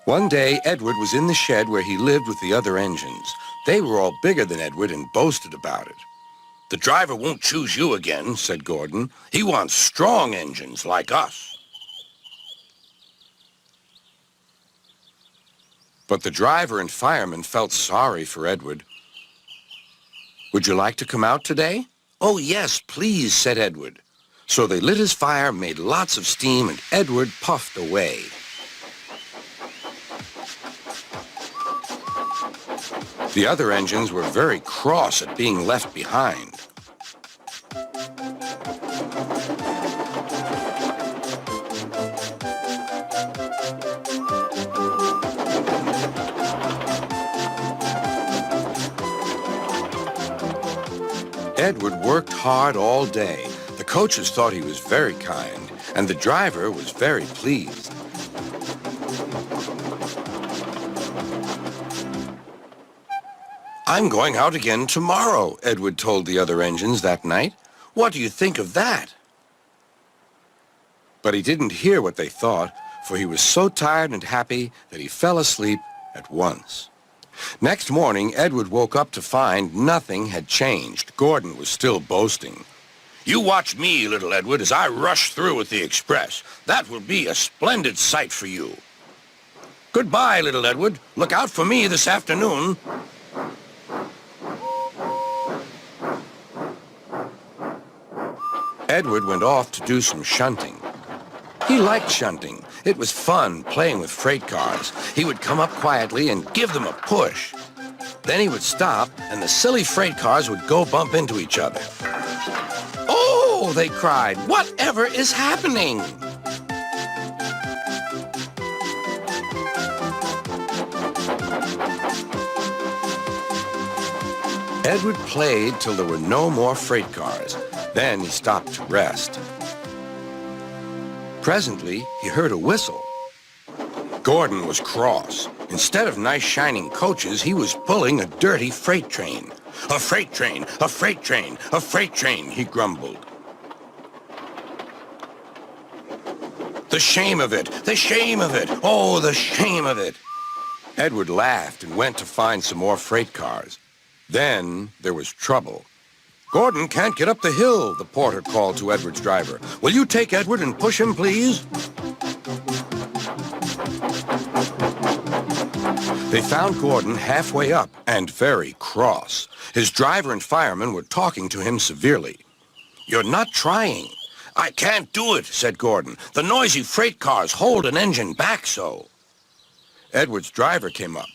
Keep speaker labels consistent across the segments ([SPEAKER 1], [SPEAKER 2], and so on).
[SPEAKER 1] One day, Edward was in the shed where he lived with the other engines. They were all bigger than Edward and boasted about it. "The driver won't choose you again," said Gordon. "He wants strong engines like us." But the driver and fireman felt sorry for Edward. "Would you like to come out today?" "Oh, yes, please," said Edward. So they lit his fire, made lots of steam, and Edward puffed away. The other engines were very cross at being left behind. Edward worked hard all day. The coaches thought he was very kind, and the driver was very pleased. "I'm going out again tomorrow," Edward told the other engines that night. "What do you think of that?" But he didn't hear what they thought, for he was so tired and happy that he fell asleep at once. Next morning, Edward woke up to find nothing had changed. Gordon was still boasting. "You watch me, little Edward, as I rush through with the express. That will be a splendid sight for you." "Goodbye, little Edward. Look out for me this afternoon." Edward went off to do some shunting. He liked shunting. It was fun playing with freight cars. He would come up quietly and give them a push. Then he would stop, and the silly freight cars would go bump into each other. "Oh!" they cried. "Whatever is happening?" Edward played till there were no more freight cars. Then he stopped to rest. Presently, he heard a whistle. Gordon was cross. Instead of nice shining coaches, he was pulling a dirty freight train. "A freight train, a freight train, a freight train," he grumbled. "The shame of it, the shame of it, oh, the shame of it." Edward laughed and went to find some more freight cars. Then there was trouble. "Gordon can't get up the hill," the porter called to Edward's driver. "Will you take Edward and push him, please?" They found Gordon halfway up and very cross. His driver and fireman were talking to him severely. "You're not trying." "I can't do it," said Gordon. "The noisy freight cars hold an engine back so." Edward's driver came up.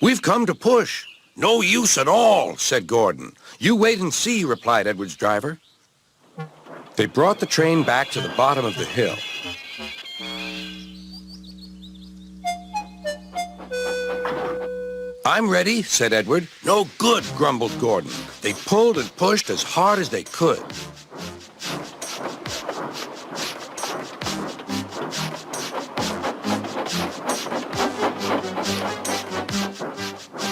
[SPEAKER 1] "We've come to push." "No use at all," said Gordon. "You wait and see," replied Edward's driver. They brought the train back to the bottom of the hill. "I'm ready," said Edward. "No good," grumbled Gordon. They pulled and pushed as hard as they could.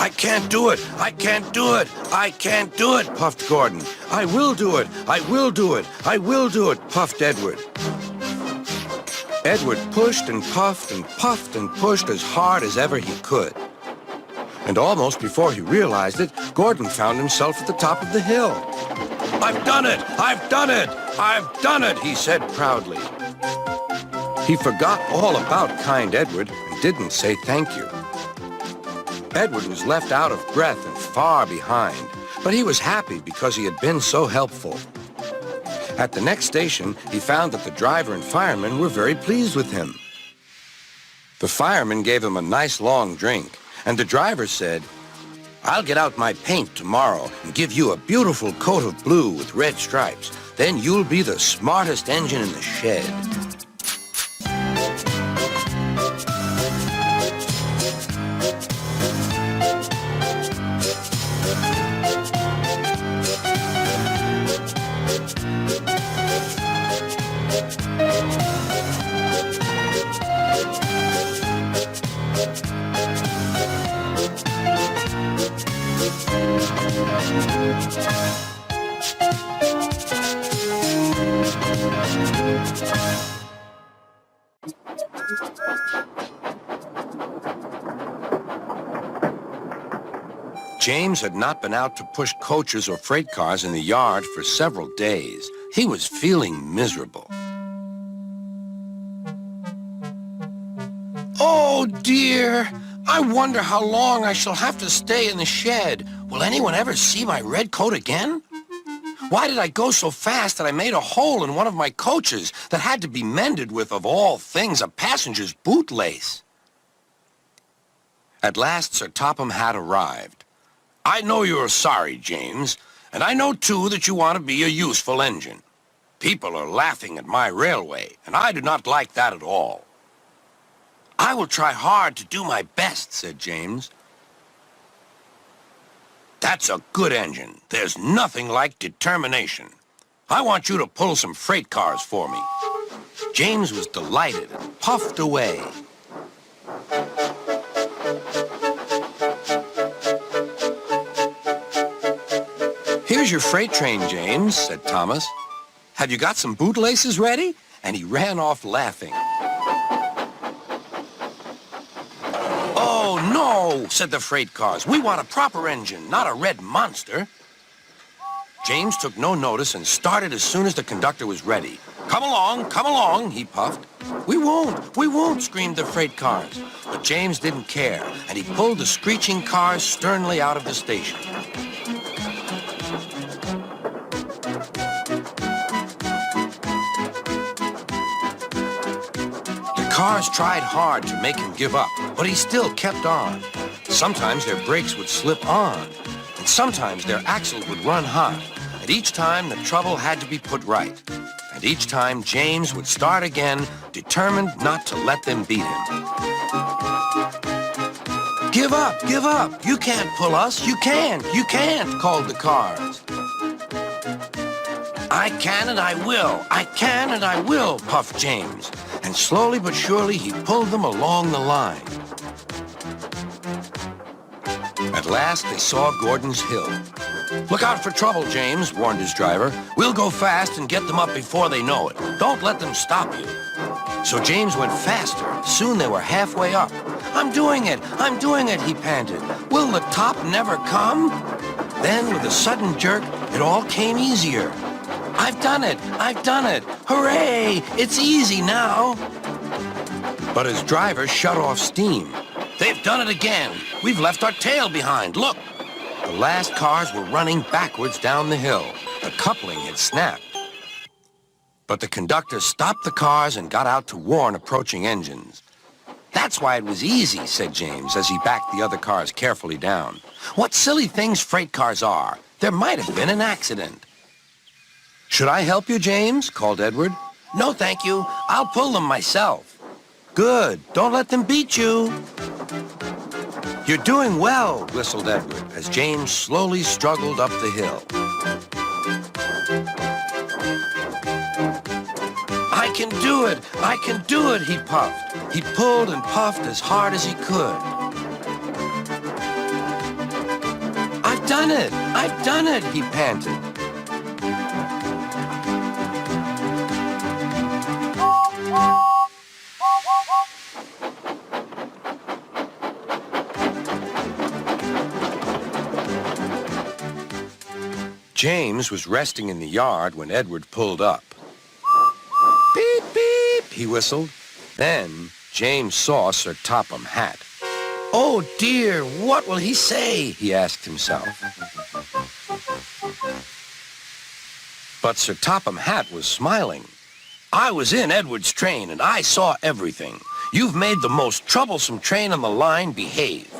[SPEAKER 1] "I can't do it! I can't do it! I can't do it!" puffed Gordon. "I will do it! I will do it! I will do it!" puffed Edward. Edward pushed and puffed and puffed and pushed as hard as ever he could. And almost before he realized it, Gordon found himself at the top of the hill. "I've done it! I've done it! I've done it!" he said proudly. He forgot all about kind Edward and didn't say thank you. Edward was left out of breath and far behind, but he was happy because he had been so helpful. At the next station, he found that the driver and fireman were very pleased with him. The fireman gave him a nice long drink, and the driver said, "I'll get out my paint tomorrow and give you a beautiful coat of blue with red stripes. Then you'll be the smartest engine in the shed." James had not been out to push coaches or freight cars in the yard for several days. He was feeling miserable. Oh, dear. I wonder how long I shall have to stay in the shed. Will anyone ever see my red coat again? Why did I go so fast that I made a hole in one of my coaches that had to be mended with, of all things, a passenger's bootlace? At last, Sir Topham Hatt arrived. I know you're sorry, James, and I know, too, that you want to be a useful engine. People are laughing at my railway, and I do not like that at all. I will try hard to do my best, said James. That's a good engine. There's nothing like determination. I want you to pull some freight cars for me. James was delighted and puffed away. Here's your freight train, James, said Thomas. Have you got some bootlaces ready? And he ran off laughing. Oh, no, said the freight cars. We want a proper engine, not a red monster. James took no notice and started as soon as the conductor was ready. Come along, he puffed. We won't, screamed the freight cars. But James didn't care, and he pulled the screeching cars sternly out of the station. The cars tried hard to make him give up, but he still kept on. Sometimes their brakes would slip on, and sometimes their axle would run hot, and each time the trouble had to be put right. And each time James would start again, determined not to let them beat him. Give up, you can't pull us, you can't, called the cars. I can and I will, puffed James. And slowly but surely he pulled them along the line. At last they saw Gordon's Hill. Look out for trouble, James, warned his driver. We'll go fast and get them up before they know it. Don't let them stop you. So James went faster. Soon they were halfway up. I'm doing it, he panted. Will the top never come? Then, with a sudden jerk, it all came easier. I've done it! Hooray! It's easy now! But his driver shut off steam. They've done it again! We've left our tail behind, look! The last cars were running backwards down the hill. The coupling had snapped. But the conductor stopped the cars and got out to warn approaching engines. That's why it was easy, said James, as he backed the other cars carefully down. What silly things freight cars are! There might have been an accident. Should I help you, James? Called Edward. No, thank you. I'll pull them myself. Good. Don't let them beat you. You're doing well, whistled Edward, as James slowly struggled up the hill. I can do it, he puffed. He pulled and puffed as hard as he could. I've done it, he panted. James was resting in the yard when Edward pulled up. Beep, beep, he whistled. Then James saw Sir Topham Hatt. Oh, dear, what will he say? He asked himself. But Sir Topham Hatt was smiling. I was in Edward's train, and I saw everything. You've made the most troublesome train on the line behave.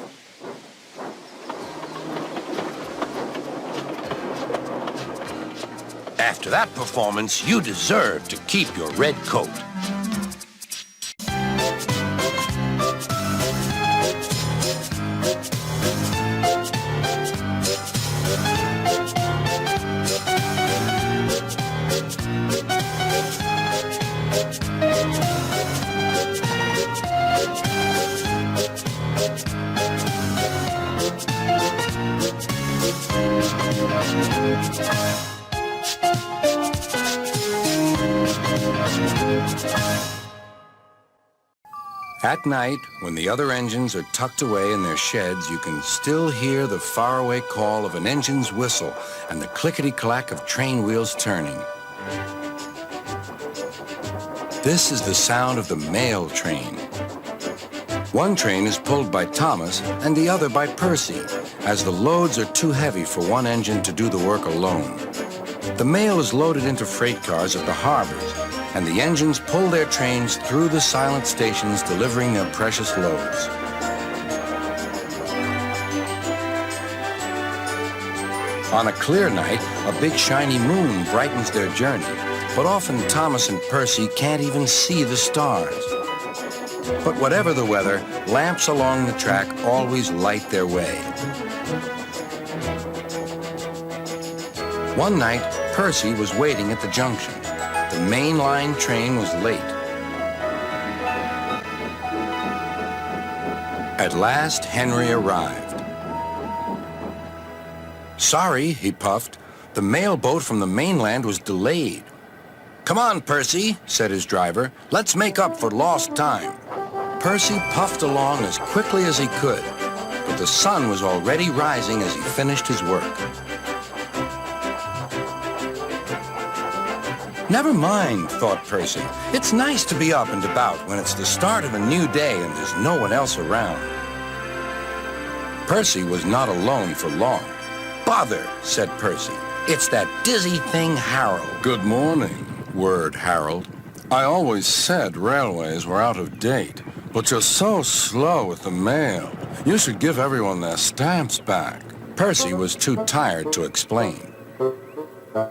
[SPEAKER 1] After that performance, you deserve to keep your red coat. At night, when the other engines are tucked away in their sheds, you can still hear the faraway call of an engine's whistle and the clickety-clack of train wheels turning. This is the sound of the mail train. One train is pulled by Thomas and the other by Percy, as the loads are too heavy for one engine to do the work alone. The mail is loaded into freight cars at the harbors, and the engines pull their trains through the silent stations delivering their precious loads. On a clear night, a big shiny moon brightens their journey, but often Thomas and Percy can't even see the stars. But whatever the weather, lamps along the track always light their way. One night, Percy was waiting at the junction. The main line train was late. At last, Henry arrived. Sorry, he puffed. The mail boat from the mainland was delayed. Come on, Percy, said his driver. Let's make up for lost time. Percy puffed along as quickly as he could, but the sun was already rising as he finished his work. Never mind, thought Percy. It's nice to be up and about when it's the start of a new day and there's no one else around. Percy was not alone for long. Bother, said Percy. It's that dizzy thing, Harold.
[SPEAKER 2] Good morning, whirred Harold. I always said railways were out of date, but you're so slow with the mail. You should give everyone their stamps back.
[SPEAKER 1] Percy was too tired to explain.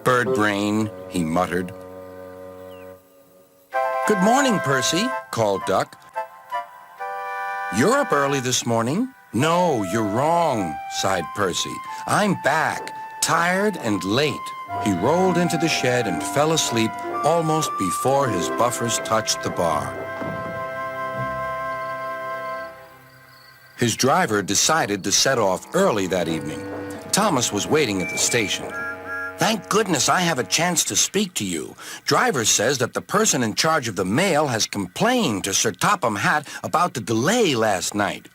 [SPEAKER 1] Bird brain, he muttered. Good morning, Percy, called Duck. You're up early this morning? No, you're wrong, sighed Percy. I'm back, tired and late. He rolled into the shed and fell asleep almost before his buffers touched the bar. His driver decided to set off early that evening. Thomas was waiting at the station. Thank goodness I have a chance to speak to you. Driver says that the person in charge of the mail has complained to Sir Topham Hatt about the delay last night.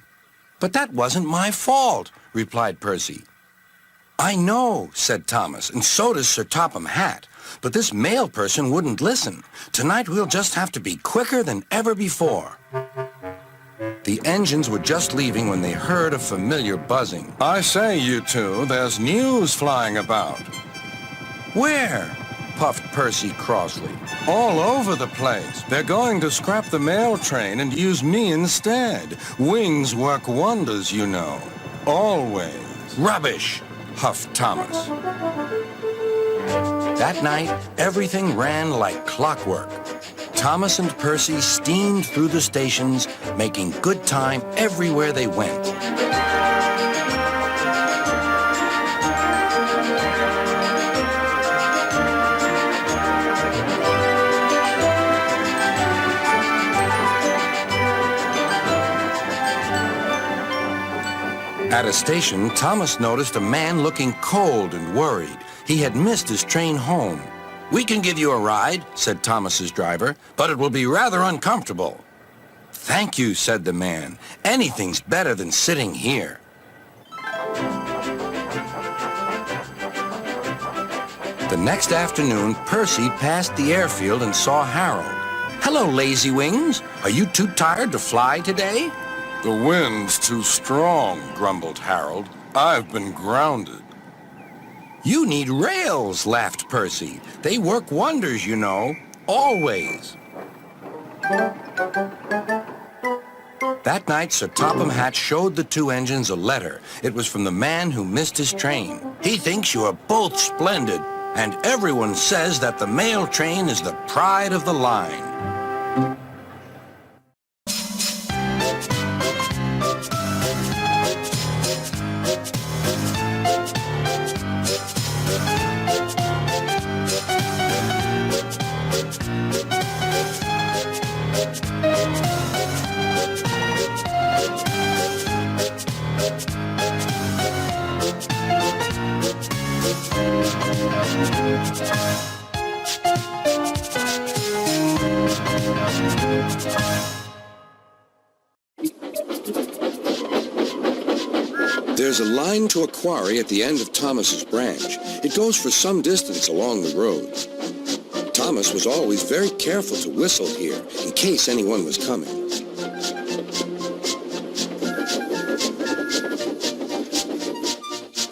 [SPEAKER 1] But that wasn't my fault, replied Percy. I know, said Thomas, and so does Sir Topham Hatt. But this mail person wouldn't listen. Tonight we'll just have to be quicker than ever before. The engines were just leaving when they heard a familiar buzzing.
[SPEAKER 2] I say, you two, there's news flying about.
[SPEAKER 1] Where? Puffed Percy crossly.
[SPEAKER 2] All over the place. They're going to scrap the mail train and use me instead. Wings work wonders, you know. Always.
[SPEAKER 1] Rubbish, huffed Thomas. That night, everything ran like clockwork. Thomas and Percy steamed through the stations, making good time everywhere they went. At a station, Thomas noticed a man looking cold and worried. He had missed his train home. We can give you a ride, said Thomas's driver, but it will be rather uncomfortable. Thank you, said the man. Anything's better than sitting here. The next afternoon, Percy passed the airfield and saw Harold. Hello, Lazy Wings. Are you too tired to fly today?
[SPEAKER 2] The wind's too strong, grumbled Harold. I've been grounded.
[SPEAKER 1] You need rails, laughed Percy. They work wonders, you know. Always. That night, Sir Topham Hatt showed the two engines a letter. It was from the man who missed his train. He thinks you are both splendid, and everyone says that the mail train is the pride of the line. There's a line to a quarry at the end of Thomas's branch. It goes for some distance along the road. Thomas was always very careful to whistle here in case anyone was coming.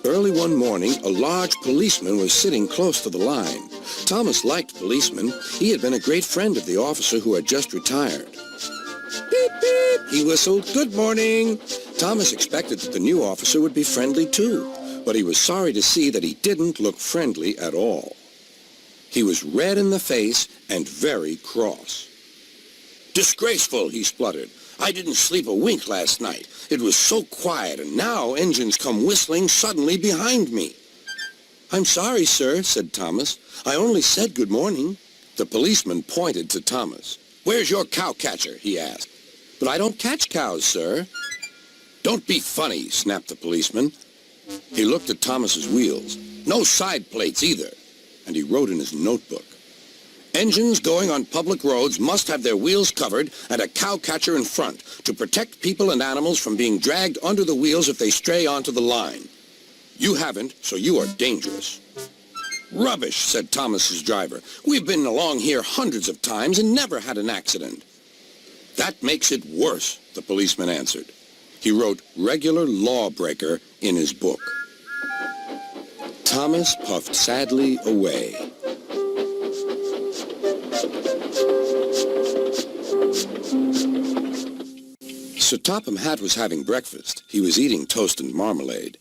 [SPEAKER 1] Early one morning, a large policeman was sitting close to the line. Thomas liked policemen. He had been a great friend of the officer who had just retired. Beep, beep, he whistled. Good morning. Thomas expected that the new officer would be friendly too, but he was sorry to see that he didn't look friendly at all. He was red in the face and very cross. Disgraceful, he spluttered. I didn't sleep a wink last night. It was so quiet, and now engines come whistling suddenly behind me. I'm sorry, sir, said Thomas. I only said good morning. The policeman pointed to Thomas. Where's your cowcatcher? He asked. But I don't catch cows, sir. Don't be funny, snapped the policeman. He looked at Thomas's wheels. No side plates either. And he wrote in his notebook. Engines going on public roads must have their wheels covered and a cowcatcher in front to protect people and animals from being dragged under the wheels if they stray onto the line. You haven't, so you are dangerous. Rubbish, said Thomas's driver. We've been along here hundreds of times and never had an accident. That makes it worse, the policeman answered. He wrote regular lawbreaker in his book. Thomas puffed sadly away. Sir Topham Hatt was having breakfast. He was eating toast and marmalade.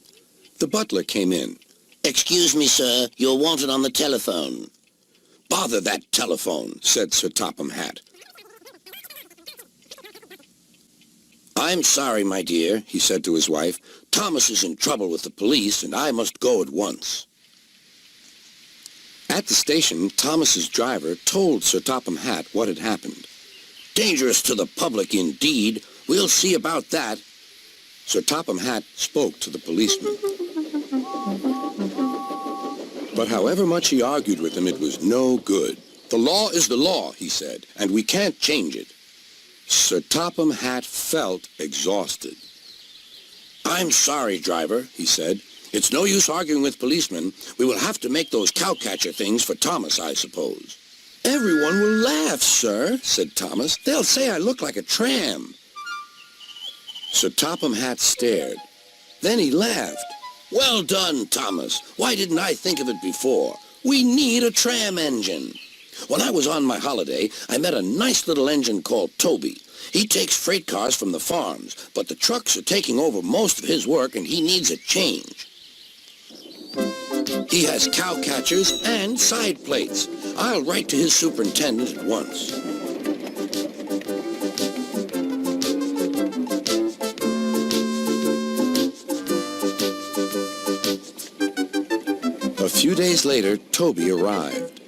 [SPEAKER 1] The butler came in. Excuse me, sir. You're wanted on the telephone. Bother that telephone, said Sir Topham Hatt. I'm sorry, my dear, he said to his wife. Thomas is in trouble with the police, and I must go at once. At the station, Thomas's driver told Sir Topham Hatt what had happened. Dangerous to the public, indeed. We'll see about that. Sir Topham Hatt spoke to the policeman. But however much he argued with him, it was no good. The law is the law, he said, and we can't change it. Sir Topham Hatt felt exhausted. I'm sorry, driver, he said. It's no use arguing with policemen. We will have to make those cowcatcher things for Thomas, I suppose. Everyone will laugh, sir, said Thomas. They'll say I look like a tram. Sir Topham Hatt stared. Then he laughed. Well done, Thomas. Why didn't I think of it before? We need a tram engine. When I was on my holiday, I met a nice little engine called Toby. He takes freight cars from the farms, but the trucks are taking over most of his work and he needs a change. He has cowcatchers and side plates. I'll write to his superintendent at once. A few days later, Toby arrived.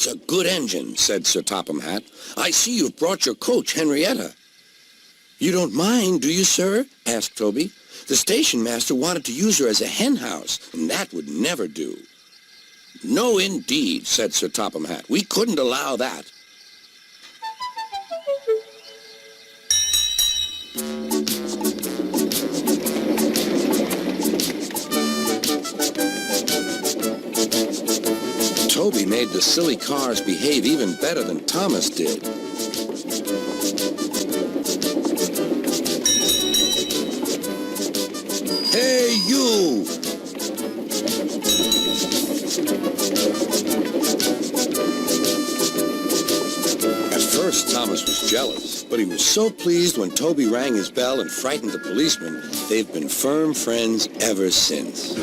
[SPEAKER 1] That's a good engine, said Sir Topham Hatt. I see you've brought your coach, Henrietta. You don't mind, do you, sir? asked Toby. The station master wanted to use her as a hen house, and that would never do. No, indeed, said Sir Topham Hatt. We couldn't allow that. Toby made the silly cars behave even better than Thomas did. Hey, you! At first, Thomas was jealous, but he was so pleased when Toby rang his bell and frightened the policeman. They've been firm friends ever since.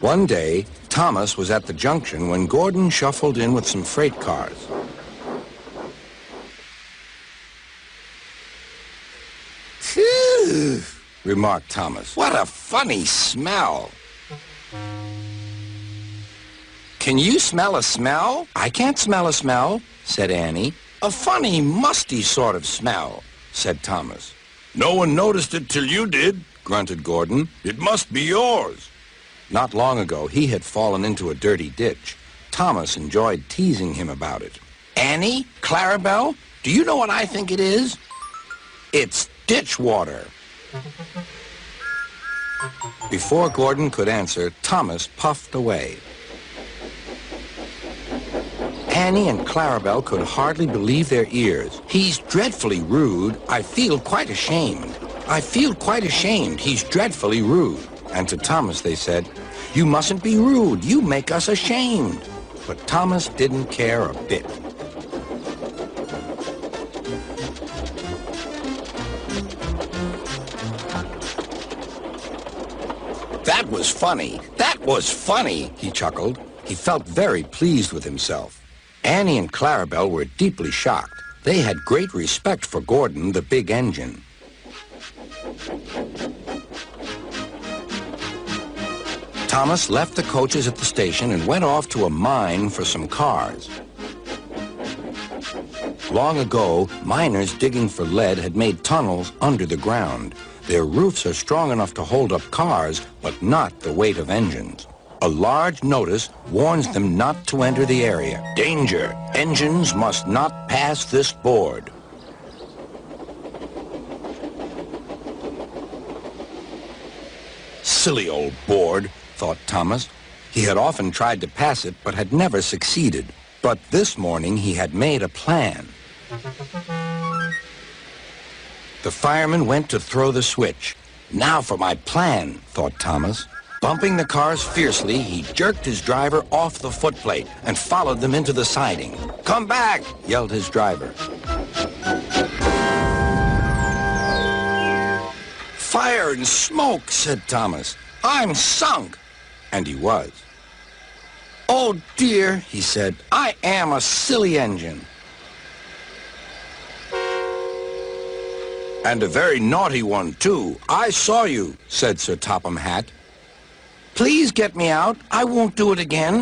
[SPEAKER 1] One day, Thomas was at the junction when Gordon shuffled in with some freight cars. "Phew," remarked Thomas. "What a funny smell." "Can you smell a smell?" "I can't smell a smell," said Annie. "A funny, musty sort of smell," said Thomas.
[SPEAKER 2] No one noticed it till you did,
[SPEAKER 1] Grunted Gordon.
[SPEAKER 2] It must be yours.
[SPEAKER 1] Not long ago, he had fallen into a dirty ditch. Thomas enjoyed teasing him about it. "Annie, Clarabel, do you know what I think it is? It's ditch water." Before Gordon could answer, Thomas puffed away. Annie and Clarabel could hardly believe their ears. "He's dreadfully rude. I feel quite ashamed. I feel quite ashamed. He's dreadfully rude." And to Thomas they said, "You mustn't be rude. You make us ashamed." But Thomas didn't care a bit. "That was funny. That was funny," he chuckled. He felt very pleased with himself. Annie and Clarabel were deeply shocked. They had great respect for Gordon, the big engine. Thomas left the coaches at the station and went off to a mine for some cars. Long ago, miners digging for lead had made tunnels under the ground. Their roofs are strong enough to hold up cars, but not the weight of engines. A large notice warns them not to enter the area. "Danger! Engines must not pass this board." Silly old board, thought Thomas. He had often tried to pass it, but had never succeeded. But this morning he had made a plan. The fireman went to throw the switch. "Now for my plan," thought Thomas. Bumping the cars fiercely, he jerked his driver off the footplate and followed them into the siding. "Come back!" yelled his driver. "Fire and smoke," said Thomas. "I'm sunk." And he was. "Oh dear," he said, "I am a silly engine." "And a very naughty one, too. I saw you," said Sir Topham Hatt. "Please get me out. I won't do it again."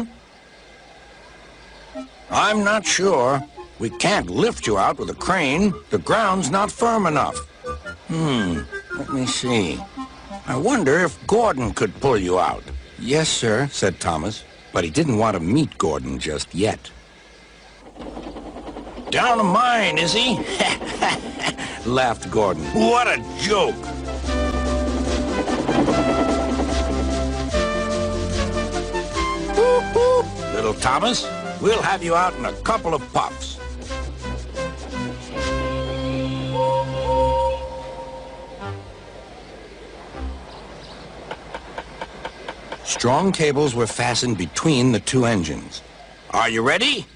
[SPEAKER 1] "I'm not sure. We can't lift you out with a crane. The ground's not firm enough." Let me see. I wonder if Gordon could pull you out." "Yes, sir," said Thomas, but he didn't want to meet Gordon just yet. "Down a mine, is he?" laughed Gordon. "What a joke!" "Whoop, whoop, little Thomas. We'll have you out in a couple of puffs." Strong cables were fastened between the two engines. "Are you ready?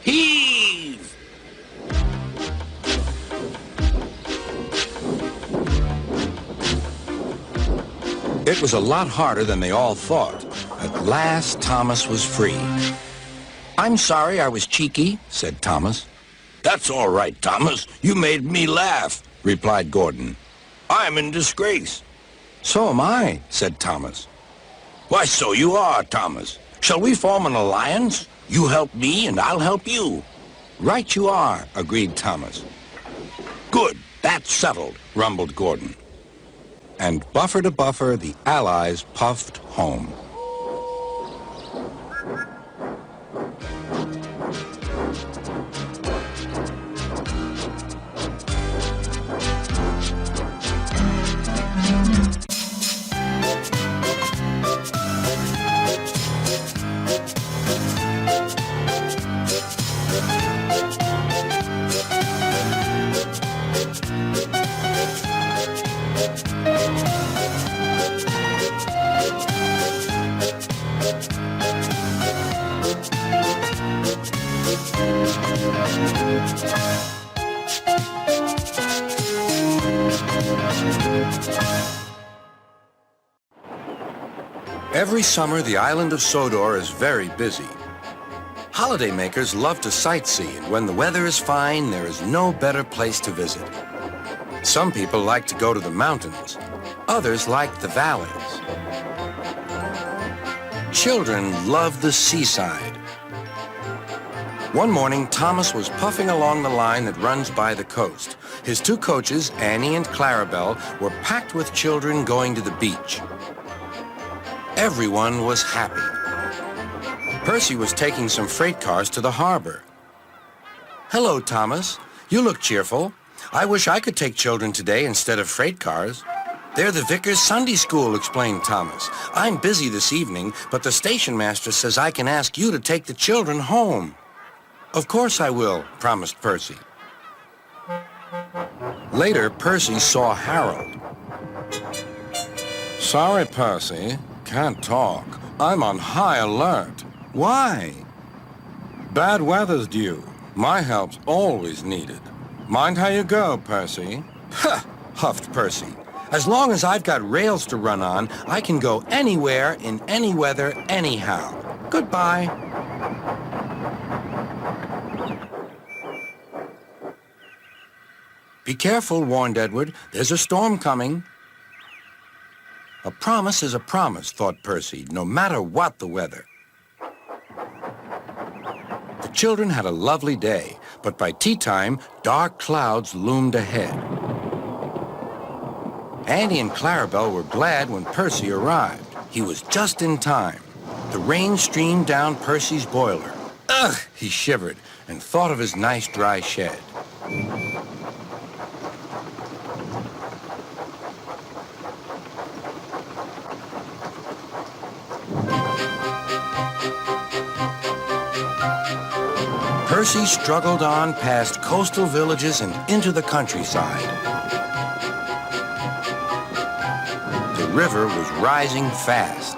[SPEAKER 1] Heave!" It was a lot harder than they all thought. At last, Thomas was free. "I'm sorry I was cheeky," said Thomas. "That's all right, Thomas. You made me laugh," replied Gordon. "I'm in disgrace." "So am I," said Thomas. "Why, so you are, Thomas. Shall we form an alliance? You help me and I'll help you." "Right you are," agreed Thomas. "Good. That's settled," rumbled Gordon. And buffer to buffer, the Allies puffed home. Every summer, the island of Sodor is very busy. Holidaymakers love to sightsee, and when the weather is fine, there is no better place to visit. Some people like to go to the mountains. Others like the valleys. Children love the seaside. One morning, Thomas was puffing along the line that runs by the coast. His two coaches, Annie and Clarabel, were packed with children going to the beach. Everyone was happy. Percy was taking some freight cars to the harbor. "Hello, Thomas. You look cheerful. I wish I could take children today instead of freight cars." "They're the Vicar's Sunday School," explained Thomas. "I'm busy this evening, but the station master says I can ask you to take the children home." "Of course I will," promised Percy. Later, Percy saw Harold.
[SPEAKER 2] Sorry, Percy. Can't talk. I'm on high alert.
[SPEAKER 1] "Why?"
[SPEAKER 2] Bad weather's due. My help's always needed. Mind how you go, Percy.
[SPEAKER 1] "Ha!" huffed Percy. "As long as I've got rails to run on, I can go anywhere, in any weather, anyhow. Goodbye." "Be careful," warned Edward. "There's a storm coming." A promise is a promise, thought Percy, no matter what the weather. The children had a lovely day, but by tea time, dark clouds loomed ahead. Annie and Clarabel were glad when Percy arrived. He was just in time. The rain streamed down Percy's boiler. Ugh! He shivered and thought of his nice dry shed. Percy struggled on past coastal villages and into the countryside. The river was rising fast.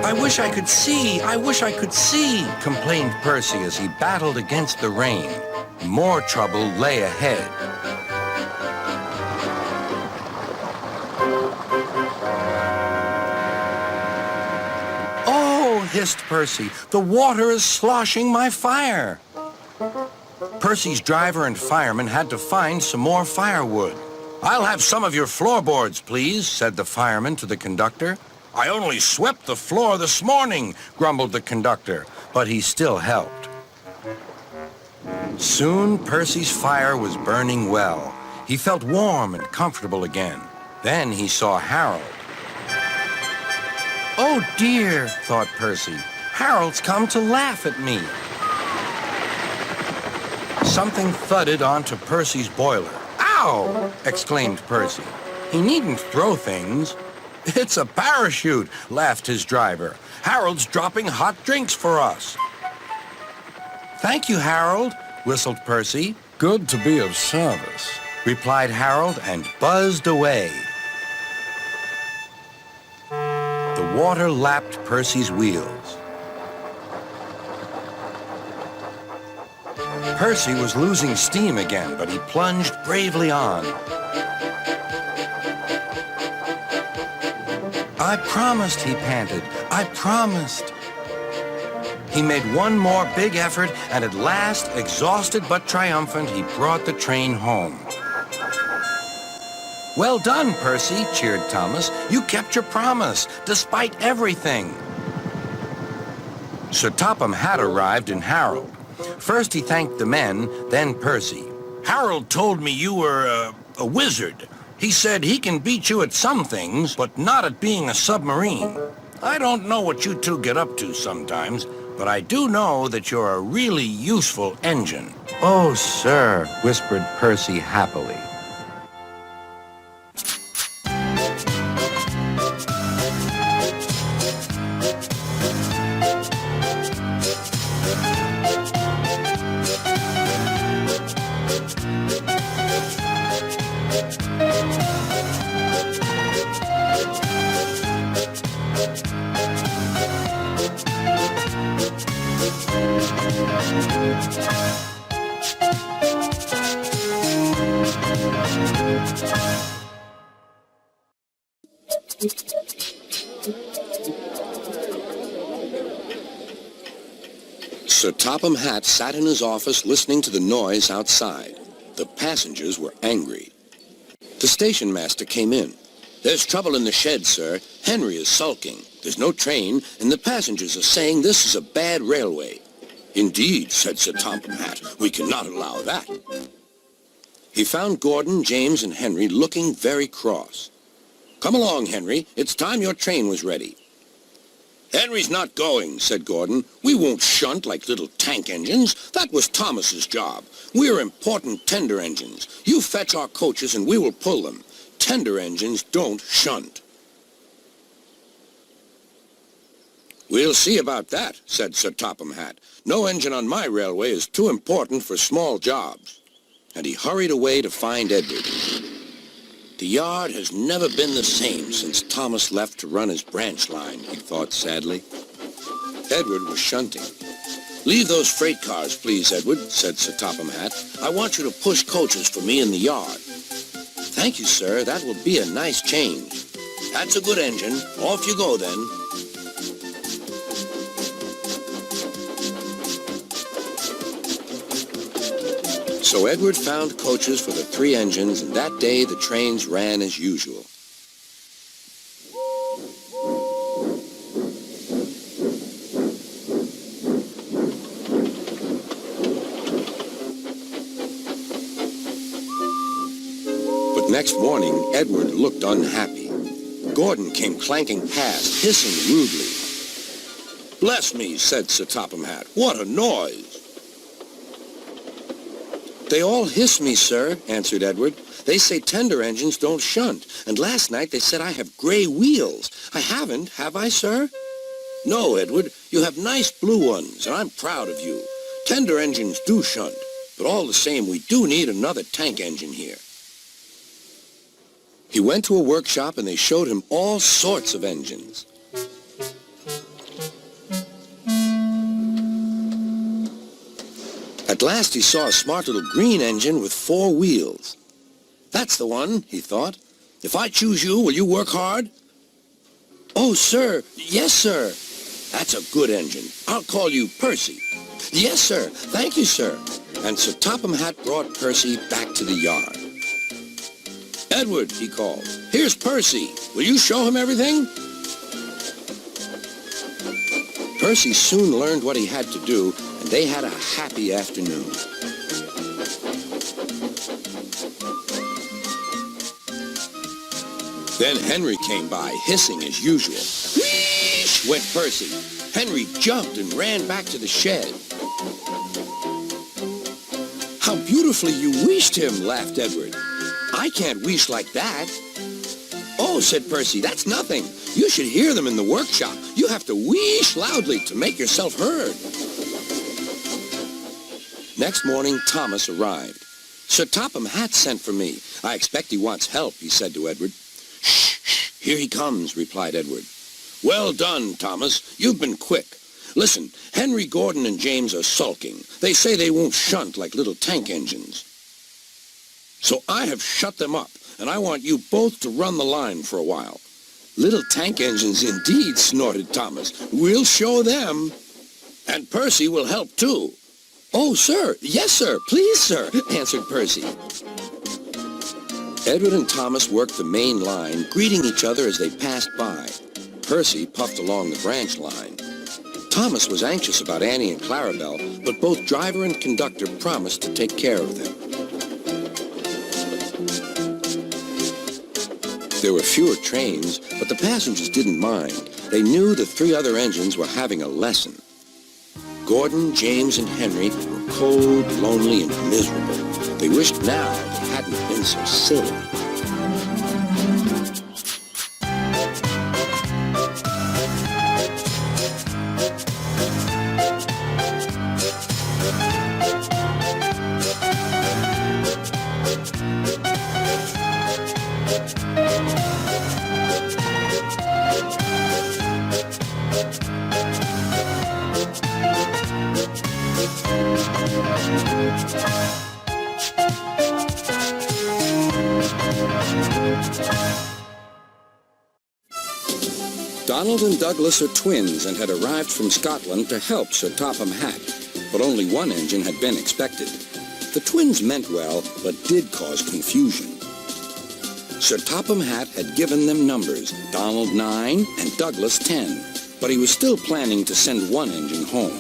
[SPEAKER 1] "I wish I could see! I wish I could see!" complained Percy as he battled against the rain. More trouble lay ahead. Hissed Percy. "The water is sloshing my fire." Percy's driver and fireman had to find some more firewood. "I'll have some of your floorboards, please," said the fireman to the conductor. "I only swept the floor this morning," grumbled the conductor, but he still helped. Soon Percy's fire was burning well. He felt warm and comfortable again. Then he saw Harold. "Oh dear," thought Percy. "Harold's come to laugh at me." Something thudded onto Percy's boiler. "Ow!" exclaimed Percy. "He needn't throw things." "It's a parachute," laughed his driver. "Harold's dropping hot drinks for us." "Thank you, Harold," whistled Percy.
[SPEAKER 2] Good to be of service,
[SPEAKER 1] replied Harold and buzzed away. The water lapped Percy's wheels. Percy was losing steam again, but he plunged bravely on. "I promised," he panted. "I promised." He made one more big effort, and at last, exhausted but triumphant, he brought the train home. "Well done, Percy," cheered Thomas. "You kept your promise, despite everything." Sir Topham Hatt arrived in Harold. First he thanked the men, then Percy. "Harold told me you were a wizard. He said he can beat you at some things, but not at being a submarine. I don't know what you two get up to sometimes, but I do know that you're a really useful engine." "Oh, sir," whispered Percy happily. Sir Topham Hatt sat in his office listening to the noise outside. The passengers were angry. The station master came in. "There's trouble in the shed, sir. Henry is sulking. There's no train, and the passengers are saying this is a bad railway." "Indeed," said Sir Topham Hatt. "We cannot allow that." He found Gordon, James, and Henry looking very cross. "Come along, Henry. It's time your train was ready." "Henry's not going," said Gordon. "We won't shunt like little tank engines. That was Thomas's job. We're important tender engines. You fetch our coaches and we will pull them. Tender engines don't shunt." "We'll see about that," said Sir Topham Hatt. "No engine on my railway is too important for small jobs." And he hurried away to find Edward. The yard has never been the same since Thomas left to run his branch line, he thought sadly. Edward was shunting. "Leave those freight cars, please, Edward," said Sir Topham Hatt. "I want you to push coaches for me in the yard." "Thank you, sir. That will be a nice change." "That's a good engine. Off you go, then." So Edward found coaches for the 3 engines, and that day the trains ran as usual. But next morning, Edward looked unhappy. Gordon came clanking past, hissing rudely. "Bless me," said Sir Topham Hatt. "What a noise!" "They all hiss me, sir," answered Edward. "They say tender engines don't shunt, and last night they said I have gray wheels. I haven't, have I, sir?" "No, Edward, you have nice blue ones, and I'm proud of you. Tender engines do shunt, but all the same we do need another tank engine here." He went to a workshop and they showed him all sorts of engines. At last he saw a smart little green engine with 4 wheels. "That's the one," he thought. "If I choose you, will you work hard?" "Oh, sir. Yes, sir." "That's a good engine. I'll call you Percy." "Yes, sir. Thank you, sir." And Sir Topham Hatt brought Percy back to the yard. "Edward," he called, "here's Percy. Will you show him everything?" Percy soon learned what he had to do, and they had a happy afternoon. Then Henry came by, hissing as usual. "Wheesh!" went Percy. Henry jumped and ran back to the shed. "How beautifully you wheeshed him," laughed Edward. "I can't wheesh like that." "Oh," said Percy, "that's nothing. You should hear them in the workshop. You have to wheesh loudly to make yourself heard." Next morning, Thomas arrived. "Sir Topham Hatt sent for me. I expect he wants help," he said to Edward. "Shh, shh, here he comes," replied Edward. "Well done, Thomas. You've been quick. Listen, Henry, Gordon, and James are sulking. They say they won't shunt like little tank engines. So I have shut them up, and I want you both to run the line for a while." "Little tank engines indeed," snorted Thomas. "We'll show them. And Percy will help too." "Oh, sir. Yes, sir. Please, sir," answered Percy. Edward and Thomas worked the main line, greeting each other as they passed by. Percy puffed along the branch line. Thomas was anxious about Annie and Clarabel, but both driver and conductor promised to take care of them. There were fewer trains, but the passengers didn't mind. They knew the 3 other engines were having a lesson. Gordon, James, and Henry were cold, lonely, and miserable. They wished now they hadn't been so silly. Donald and Douglas are twins and had arrived from Scotland to help Sir Topham Hatt, but only one engine had been expected. The twins meant well, but did cause confusion. Sir Topham Hatt had given them numbers, Donald 9 and Douglas 10, but he was still planning to send one engine home.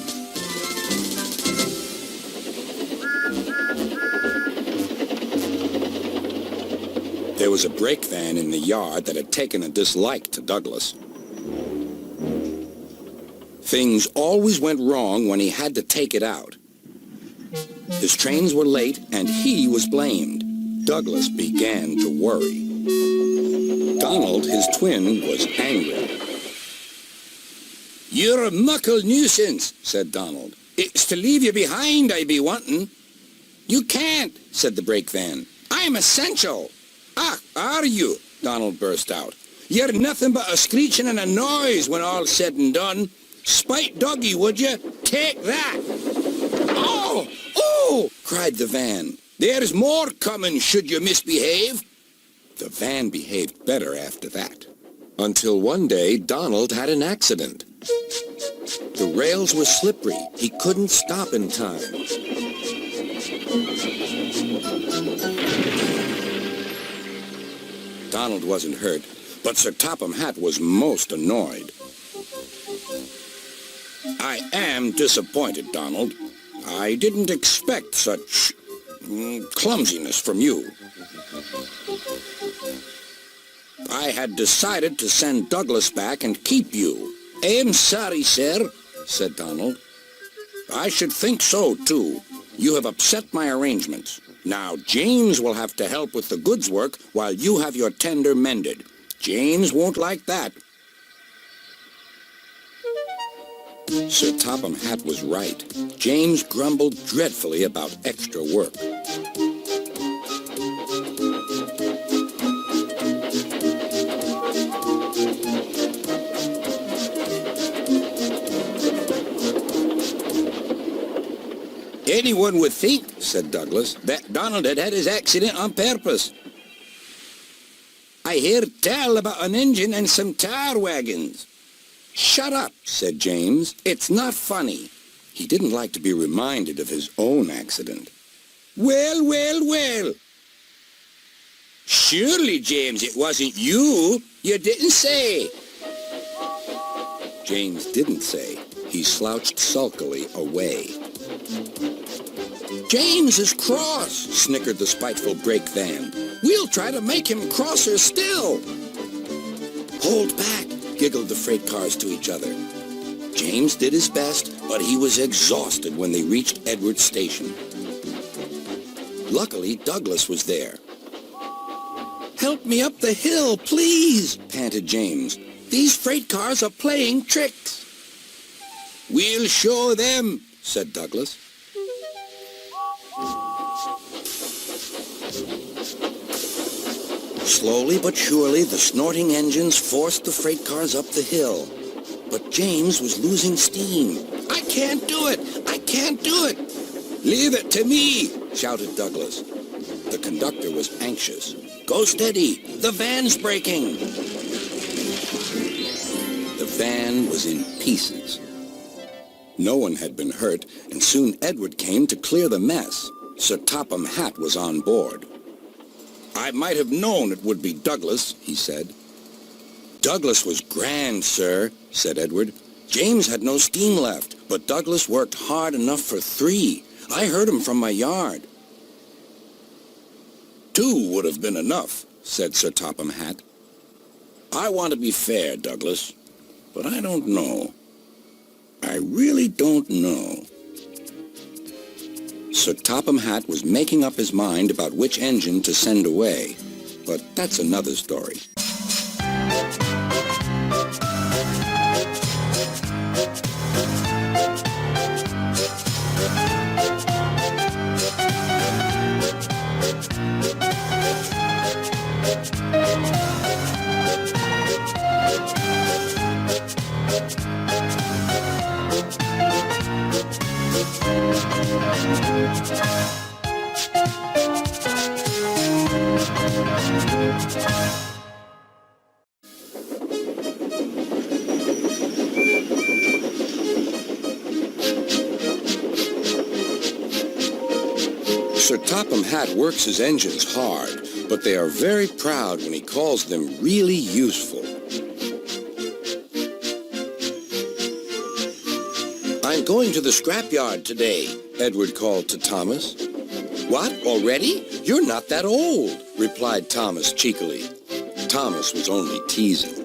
[SPEAKER 1] There was a brake van in the yard that had taken a dislike to Douglas. Things always went wrong when he had to take it out. His trains were late, and he was blamed. Douglas began to worry. Donald, his twin, was angry. "You're a muckle nuisance," said Donald. "It's to leave you behind I be wanting." "You can't," said the brake van. "I'm essential." "Ah, are you?" Donald burst out. "You're nothing but a screeching and a noise when all's said and done. Spite doggy, would you? Take that!" "Oh! Oh!" cried the van. "There's more coming should you misbehave." The van behaved better after that. Until one day, Donald had an accident. The rails were slippery. He couldn't stop in time. Donald wasn't hurt, but Sir Topham Hatt was most annoyed. "I am disappointed, Donald. I didn't expect such clumsiness from you. I had decided to send Douglas back and keep you." "I'm sorry, sir," said Donald. "I should think so, too. You have upset my arrangements. Now, James will have to help with the goods work while you have your tender mended. James won't like that." Sir Topham Hatt was right. James grumbled dreadfully about extra work. "Anyone would think," said Douglas, "that Donald had had his accident on purpose. I hear tell about an engine and some tar wagons." "Shut up," said James. "It's not funny." He didn't like to be reminded of his own accident. "Well, well, well. Surely, James, it wasn't you. You didn't say." James didn't say. He slouched sulkily away. "James is cross," snickered the spiteful brake van. "We'll try to make him crosser still." "Hold back," giggled the freight cars to each other. James did his best, but he was exhausted when they reached Edward's station. Luckily, Douglas was there. "Help me up the hill, please," panted James. "These freight cars are playing tricks." "We'll show them," said Douglas. Slowly but surely, the snorting engines forced the freight cars up the hill. But James was losing steam. "I can't do it! I can't do it!" "Leave it to me!" shouted Douglas. The conductor was anxious. "Go steady! The van's breaking!" The van was in pieces. No one had been hurt, and soon Edward came to clear the mess. Sir Topham Hatt was on board. "I might have known it would be Douglas," he said. "Douglas was grand, sir," said Edward. "James had no steam left, but Douglas worked hard enough for 3. I heard him from my yard." "2 would have been enough," said Sir Topham Hatt. "I want to be fair, Douglas, but I don't know. I really don't know." Sir Topham Hatt was making up his mind about which engine to send away, but that's another story. Sir Topham Hatt works his engines hard, but they are very proud when he calls them really useful. I'm going to the scrapyard today, Edward called to Thomas. What, already? You're not that old, replied Thomas cheekily. Thomas was only teasing.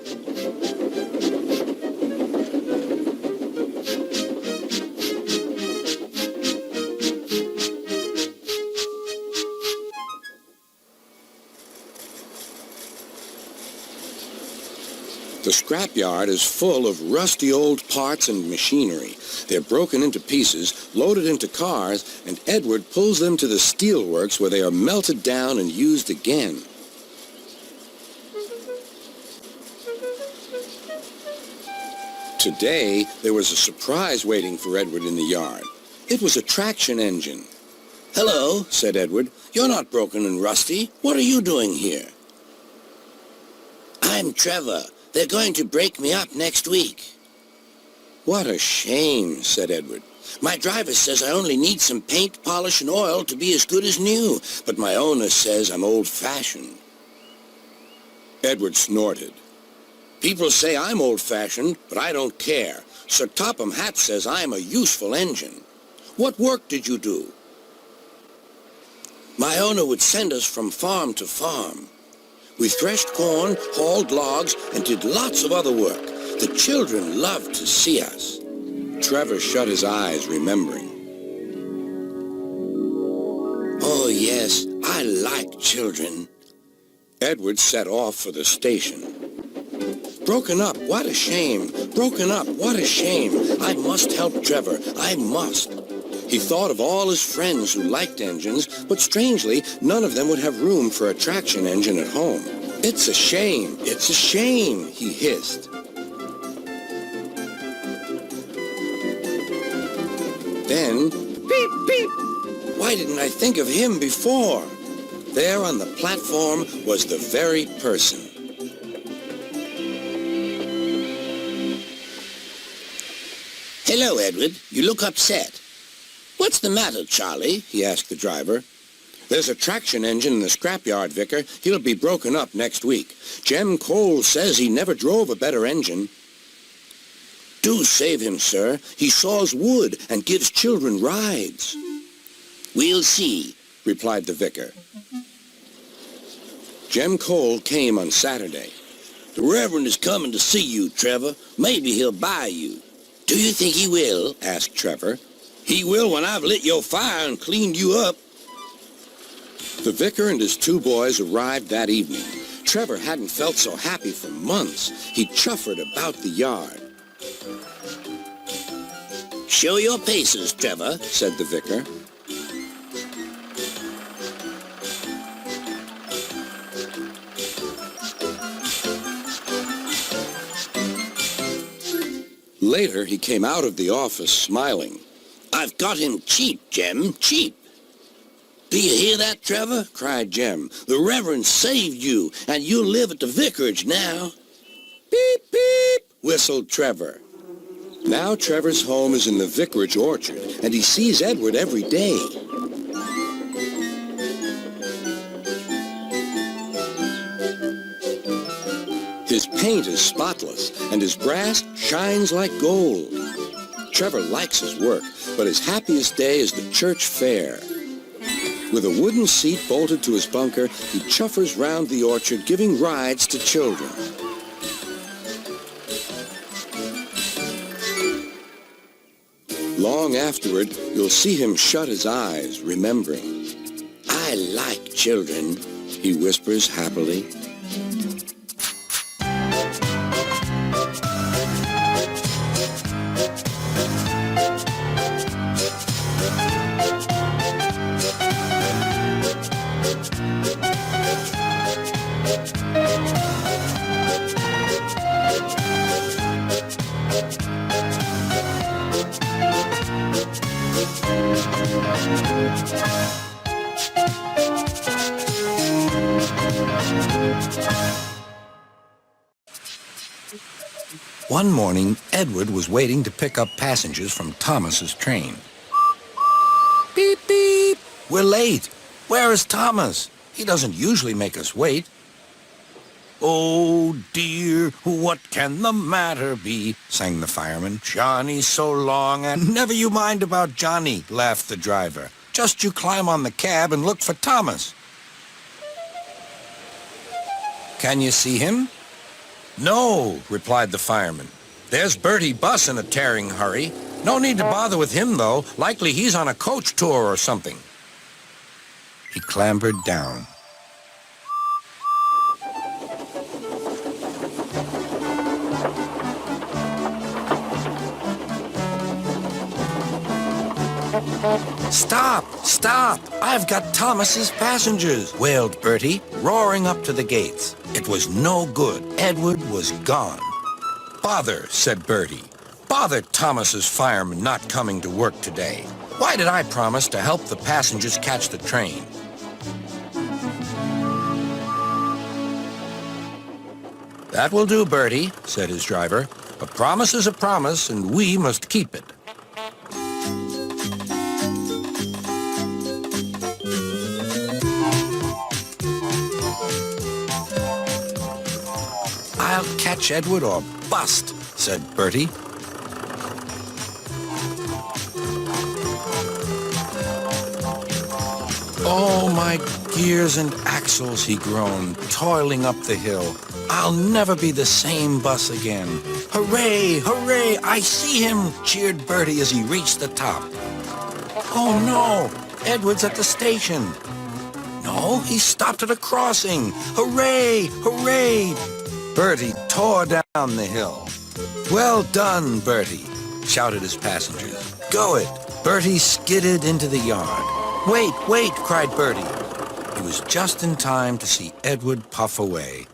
[SPEAKER 1] The scrapyard is full of rusty old parts and machinery. They're broken into pieces, loaded into cars, and Edward pulls them to the steelworks where they are melted down and used again. Today, there was a surprise waiting for Edward in the yard. It was a traction engine. "Hello," said Edward. "You're not broken and rusty. What are you doing here?" "I'm Trevor. They're going to break me up next week." "What a shame," said Edward. "My driver says I only need some paint, polish, and oil to be as good as new, but my owner says I'm old-fashioned." Edward snorted. "People say I'm old-fashioned, but I don't care. Sir Topham Hatt says I'm a useful engine. What work did you do?" "My owner would send us from farm to farm. We threshed corn, hauled logs, and did lots of other work. The children loved to see us." Trevor shut his eyes, remembering. "Oh, yes, I like children." Edward set off for the station. "Broken up, what a shame. Broken up, what a shame. I must help Trevor. I must." He thought of all his friends who liked engines, but strangely, none of them would have room for a traction engine at home. "It's a shame, it's a shame," he hissed. Then, beep, beep. Why didn't I think of him before? There on the platform was the very person. "Hello, Edward. You look upset." "What's the matter, Charlie?" he asked the driver. "There's a traction engine in the scrapyard, Vicar. He'll be broken up next week. Jem Cole says he never drove a better engine." "Do save him, sir. He saws wood and gives children rides." "We'll see," replied the vicar. Jem Cole came on Saturday. "The Reverend is coming to see you, Trevor. Maybe he'll buy you." "Do you think he will?" asked Trevor. "He will when I've lit your fire and cleaned you up." The vicar and his two boys arrived that evening. Trevor hadn't felt so happy for months. He chuffered about the yard. "Show your paces, Trevor," said the vicar. Later, he came out of the office smiling. "I've got him cheap, Jem, cheap." "Do you hear that, Trevor?" cried Jem. "The Reverend saved you, and you'll live at the vicarage now." "Beep, beep," whistled Trevor. Now Trevor's home is in the vicarage orchard, and he sees Edward every day. His paint is spotless, and his brass shines like gold. Trevor likes his work, but his happiest day is the church fair. With a wooden seat bolted to his bunker, he chuffers round the orchard, giving rides to children. Long afterward, you'll see him shut his eyes, remembering. "I like children," he whispers happily. One morning, Edward was waiting to pick up passengers from Thomas's train. Beep, beep. We're late. Where is Thomas? He doesn't usually make us wait. Oh, dear, what can the matter be? Sang the fireman. Johnny's so long and... Never you mind about Johnny, laughed the driver. Just you climb on the cab and look for Thomas. Can you see him? No, replied the fireman. There's Bertie Bus in a tearing hurry. No need to bother with him, though. Likely he's on a coach tour or something. He clambered down. Stop! Stop! I've got Thomas's passengers, wailed Bertie, roaring up to the gates. It was no good. Edward was gone. Bother, said Bertie. Bother Thomas's fireman not coming to work today. Why did I promise to help the passengers catch the train? That will do, Bertie, said his driver. A promise is a promise, and we must keep it. I'll catch Edward or bust, said Bertie. Oh, my gears and axles, he groaned, toiling up the hill. I'll never be the same bus again. Hooray, hooray, I see him, cheered Bertie as he reached the top. Oh, no, Edward's at the station. No, he stopped at a crossing. Hooray, hooray. Bertie tore down the hill. Well done, Bertie, shouted his passengers. Go it. Bertie skidded into the yard. Wait, wait, cried Bertie. He was just in time to see Edward puff away.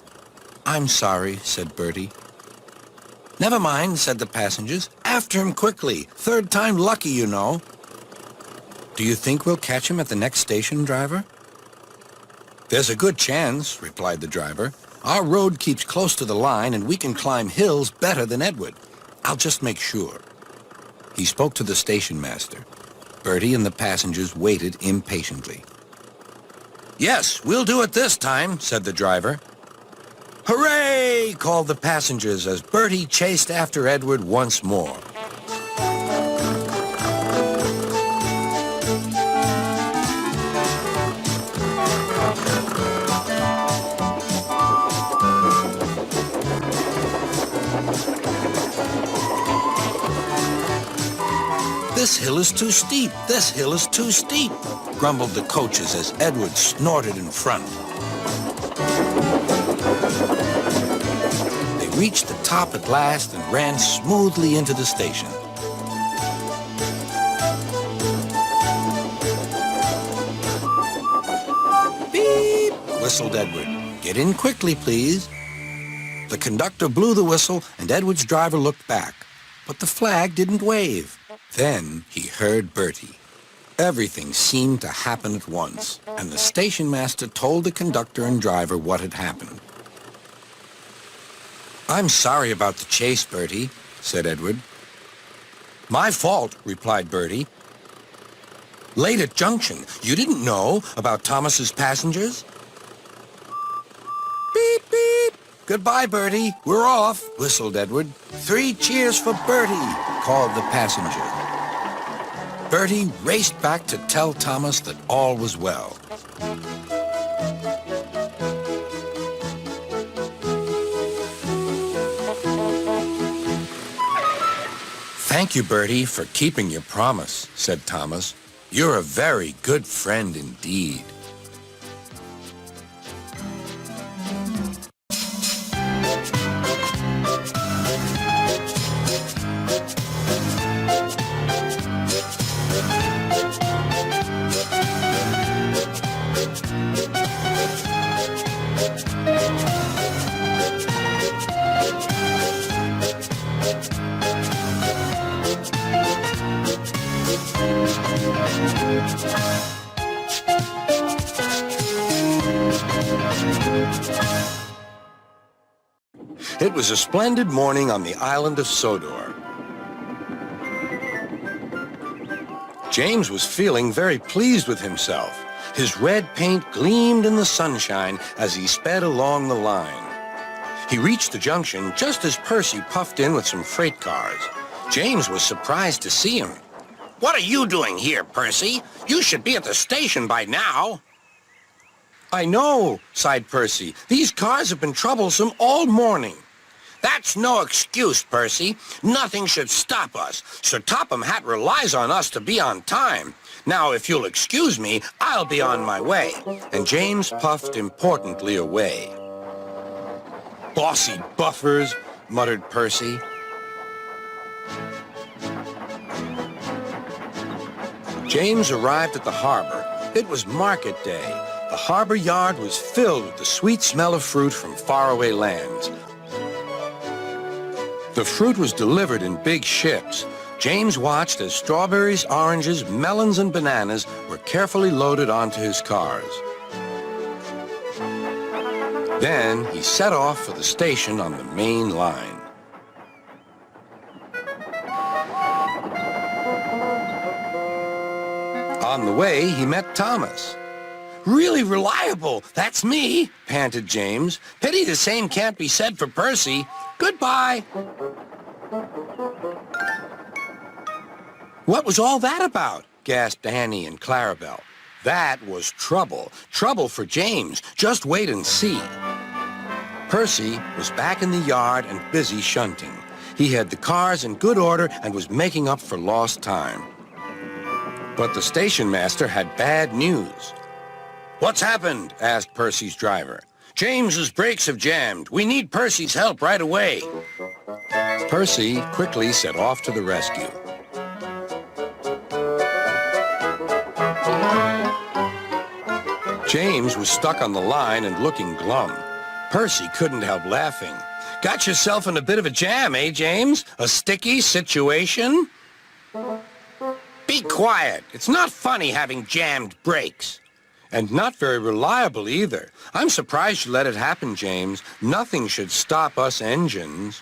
[SPEAKER 1] I'm sorry, said Bertie. Never mind, said the passengers. After him quickly. Third time lucky, you know. Do you think we'll catch him at the next station, driver? There's a good chance, replied the driver. Our road keeps close to the line, and we can climb hills better than Edward. I'll just make sure. He spoke to the station master. Bertie and the passengers waited impatiently. Yes, we'll do it this time, said the driver. Hooray! Called the passengers as Bertie chased after Edward once more. This hill is too steep. This hill is too steep, grumbled the coaches as Edward snorted in front. They reached the top at last and ran smoothly into the station. Beep, whistled Edward. Get in quickly, please. The conductor blew the whistle and Edward's driver looked back, but the flag didn't wave. Then he heard Bertie. Everything seemed to happen at once, and the station master told the conductor and driver what had happened. I'm sorry about the chase, Bertie, said Edward. My fault, replied Bertie. Late at junction, you didn't know about Thomas's passengers? Beep, beep. Goodbye, Bertie. We're off, whistled Edward. 3 cheers for Bertie, called the passenger. Bertie raced back to tell Thomas that all was well. Thank you, Bertie, for keeping your promise, said Thomas. You're a very good friend indeed. It was a splendid morning on the island of Sodor. James was feeling very pleased with himself. His red paint gleamed in the sunshine as he sped along the line. He reached the junction just as Percy puffed in with some freight cars. James was surprised to see him. "What are you doing here, Percy? You should be at the station by now." "I know," sighed Percy. "These cars have been troublesome all morning." "That's no excuse, Percy. Nothing should stop us. Sir Topham Hatt relies on us to be on time. Now, if you'll excuse me, I'll be on my way." And James puffed importantly away. "Bossy buffers," muttered Percy. James arrived at the harbor. It was market day. The harbor yard was filled with the sweet smell of fruit from faraway lands. The fruit was delivered in big ships. James watched as strawberries, oranges, melons, and bananas were carefully loaded onto his cars. Then he set off for the station on the main line. On the way, he met Thomas. "Really reliable, that's me," panted James. "Pity the same can't be said for Percy. Goodbye." "What was all that about?" gasped Annie and Clarabel. That was trouble. Trouble for James. Just wait and see. Percy was back in the yard and busy shunting. He had the cars in good order and was making up for lost time. But the station master had bad news. "What's happened?" asked Percy's driver. "James's brakes have jammed. We need Percy's help right away." Percy quickly set off to the rescue. James was stuck on the line and looking glum. Percy couldn't help laughing. "Got yourself in a bit of a jam, eh, James? A sticky situation?" "Be quiet. It's not funny having jammed brakes." "And not very reliable either. I'm surprised you let it happen, James. Nothing should stop us engines."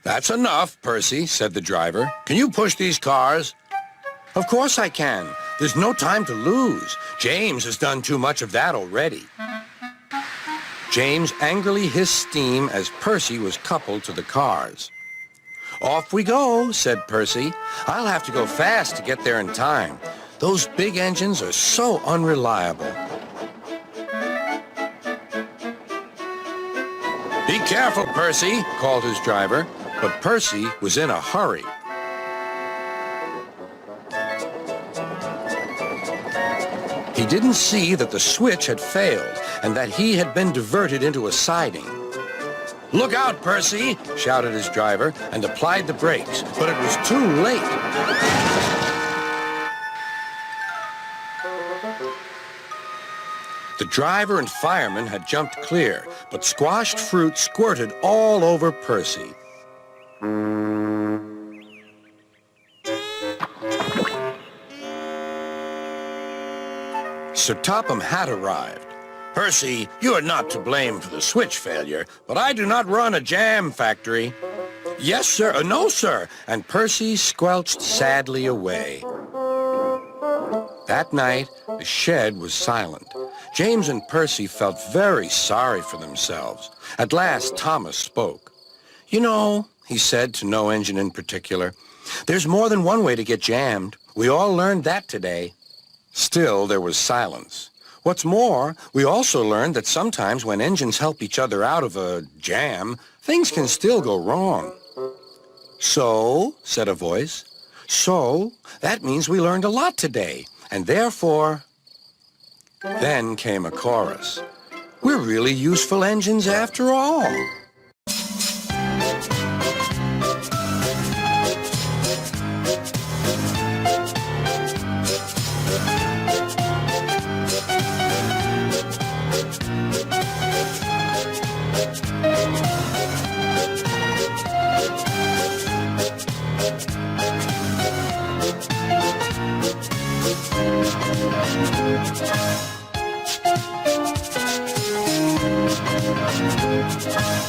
[SPEAKER 1] "That's enough, Percy," said the driver. "Can you push these cars?" "Of course I can. There's no time to lose. James has done too much of that already." James angrily hissed steam as Percy was coupled to the cars. "Off we go," said Percy. "I'll have to go fast to get there in time. Those big engines are so unreliable." "Be careful, Percy," called his driver, but Percy was in a hurry. He didn't see that the switch had failed and that he had been diverted into a siding. "Look out, Percy!" shouted his driver and applied the brakes, but it was too late. The driver and fireman had jumped clear, but squashed fruit squirted all over Percy. Sir Topham Hatt arrived. "Percy, you are not to blame for the switch failure, but I do not run a jam factory." "Yes, sir. No, sir." And Percy squelched sadly away. That night, the shed was silent. James and Percy felt very sorry for themselves. At last, Thomas spoke. "You know," he said to no engine in particular, "there's more than one way to get jammed. We all learned that today." Still, there was silence. What's more, we also learned that sometimes when engines help each other out of a jam, things can still go wrong. "So," said a voice, "so, that means we learned a lot today, and therefore..." Then came a chorus. "We're really useful engines after all." Thank you.